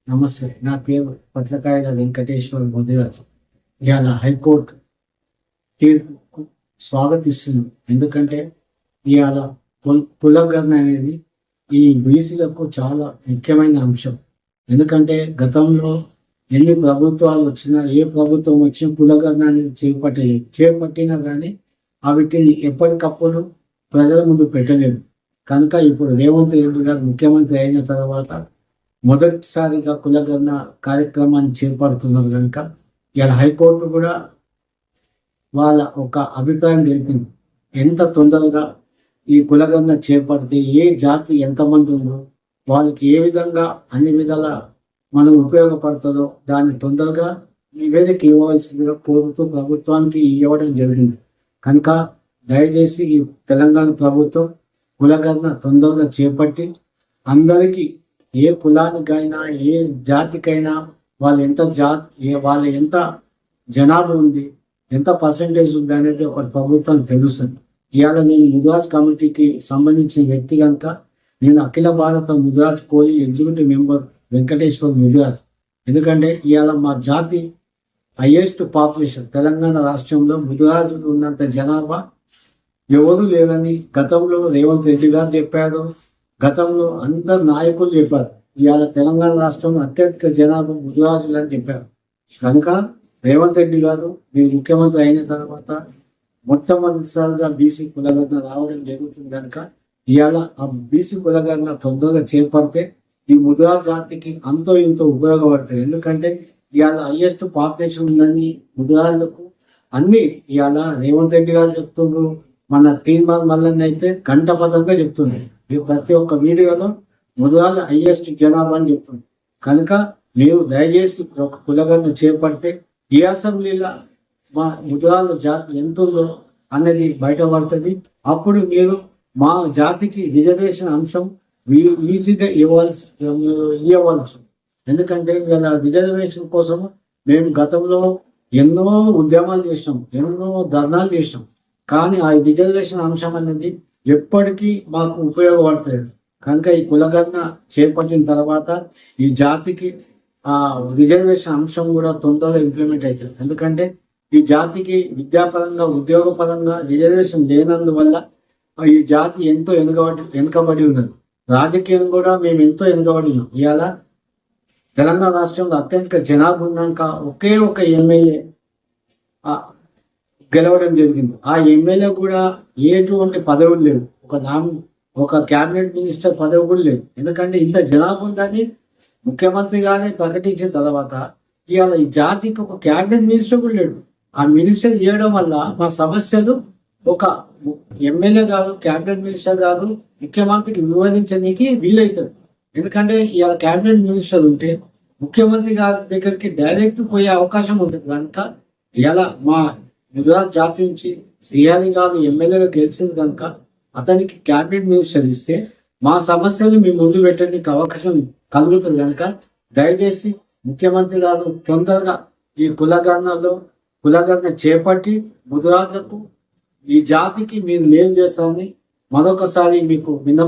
నమస్తే. నా పేరు పట్లకాయల వెంకటేశ్వర్ ముదిరాజు. ఇవాళ హైకోర్టు తీర్పుకు స్వాగతిస్తున్నాం. ఎందుకంటే ఇవాళ కులగణన అనేది ఈ బీసీలకు చాలా ముఖ్యమైన అంశం. ఎందుకంటే గతంలో ఎన్ని ప్రభుత్వాలు వచ్చినా, ఏ ప్రభుత్వం వచ్చినా కులగణన అనేది చేపట్టినా కానీ వీటిని ఎప్పటికప్పుడు ప్రజల ముందు పెట్టలేదు. కనుక ఇప్పుడు రేవంత్ రెడ్డి గారు ముఖ్యమంత్రి అయిన తర్వాత మొదటిసారిగా కులగణన కార్యక్రమాన్ని చేపడుతున్నారు. కనుక ఇలా హైకోర్టు కూడా వాళ్ళ ఒక అభిప్రాయం తెలిపింది. ఎంత తొందరగా ఈ కులగణన చేపడితే ఏ జాతి ఎంతమంది ఉందో వాళ్ళకి ఏ విధంగా అన్ని విధాల మనం ఉపయోగపడుతుందో దాన్ని తొందరగా నివేదిక ఇవ్వవలసిందిగా కోరుతూ ప్రభుత్వానికి ఇవ్వడం జరిగింది. కనుక దయచేసి ఈ తెలంగాణ ప్రభుత్వం కులగణన తొందరగా చేపట్టి అందరికీ ఏ కులానికైనా ఏ జాతికైనా వాళ్ళ ఎంత జనాభా ఉంది, ఎంత పర్సంటేజ్ ఉంది అనేది ఒక ప్రభుత్వం తెలుస్తుంది. ఇవాళ నేను ముదిరాజ్ కమిటీకి సంబంధించిన వ్యక్తి కనుక నేను అఖిల భారత Mudiraj coli executive member Venkateshwar Mudiraj. ఎందుకంటే ఇవాళ మా జాతి హైయెస్ట్ పాపులేషన్ తెలంగాణ రాష్ట్రంలో ముదిరాజులు ఉన్నంత జనాభా ఎవరు లేదని గతంలో రేవంత్ రెడ్డి గారు చెప్పారు. గతంలో అందరు నాయకులు చెప్పారు. ఇవాళ తెలంగాణ రాష్ట్రంలో అత్యధిక జనాభా ముదిరాజులు అని చెప్పారు. కనుక రేవంత్ రెడ్డి గారు మీరు ముఖ్యమంత్రి అయిన తర్వాత మొట్టమొదటిసారిగా బీసీ కులగణన రావడం జరుగుతుంది. కనుక ఇవాళ ఆ బీసీ కులగణన తొందరగా చేపడితే ఈ ముదిరాజ్ జాతికి అంతో ఇంతో ఉపయోగపడుతుంది. ఎందుకంటే ఇవాళ హైయెస్ట్ పాపులేషన్ ఉందని ముదిరాజులకు అన్ని ఇవాళ రేవంత్ రెడ్డి గారు చెప్తున్నారు. మన తీర్మాన్ మల్లన్న అయితే గంటపదంగా చెప్తున్నాడు. ప్రతి ఒక్క వీడియోలో ముదిరాజు హైయెస్ట్ జనాభా అని చెప్తుంది. కనుక మీరు దయచేసి ఒక కులగణన చేపడితే ఈ అసెంబ్లీలో మా ముదిరాజు జాతి ఎంత ఉందో అన్నది బయటపడుతుంది. అప్పుడు మీరు మా జాతికి రిజర్వేషన్ అంశం ఈజీగా ఇవ్వవచ్చు. ఎందుకంటే ఇలా రిజర్వేషన్ కోసం మేము గతంలో ఎన్నో ఉద్యమాలు చేసినాం, ఎన్నో ధర్నాలు చేసినాం. కానీ ఆ రిజర్వేషన్ అంశం అనేది ఎప్పటికీ మాకు ఉపయోగపడుతుంది. కనుక ఈ కులగణన చేపట్టిన తర్వాత ఈ జాతికి ఆ రిజర్వేషన్ అంశం కూడా తొందరగా ఇంప్లిమెంట్ అవుతుంది. ఎందుకంటే ఈ జాతికి విద్యాపరంగా ఉద్యోగపరంగా రిజర్వేషన్ లేనందువల్ల ఈ జాతి ఎంతో వెనుకబడి ఉన్నది. రాజకీయం కూడా మేము ఎంతో వెనుకబడి ఉన్నాం. ఇవాళ తెలంగాణ రాష్ట్రంలో అత్యధిక జనాభా ఉన్నాక ఒకే ఒక ఎమ్మెల్యే గెలవడం జరిగింది. ఆ ఎమ్మెల్యే కూడా ఎటువంటి పదవులు లేవు. ఒక క్యాబినెట్ మినిస్టర్ పదవి కూడా లేదు. ఎందుకంటే ఇంత జనాభా ఉందని ముఖ్యమంత్రి గానే ప్రకటించిన తర్వాత ఇవాళ ఈ జాతికి ఒక క్యాబినెట్ మినిస్టర్ కూడా లేడు. ఆ మినిస్టర్ చేయడం వల్ల మా సమస్యలు ఒక ఎమ్మెల్యే కాదు, క్యాబినెట్ మినిస్టర్ కాదు, ముఖ్యమంత్రికి వివరించడానికి వీలవుతుంది. ఎందుకంటే ఇవాళ క్యాబినెట్ మినిస్టర్ ఉంటే ముఖ్యమంత్రి గారి దగ్గరికి డైరెక్ట్ పోయే అవకాశం ఉంటుంది. కనుక ఇవాళ మా ముదిరాజ్ జాతి నుంచి శ్రీహరి గారు ఎమ్మెల్యేగా గెలిచింది కనుక అతనికి క్యాబినెట్ మినిస్టర్ ఇస్తే మా సమస్యలు మీ ముందు పెట్టడానికి అవకాశం కలుగుతుంది. కనుక దయచేసి ముఖ్యమంత్రి గారు తొందరగా ఈ కులగణన చేపట్టి ముదిరాజులకు ఈ జాతికి మీరు మేలు చేస్తామని మరొకసారి మీకు విన్నపం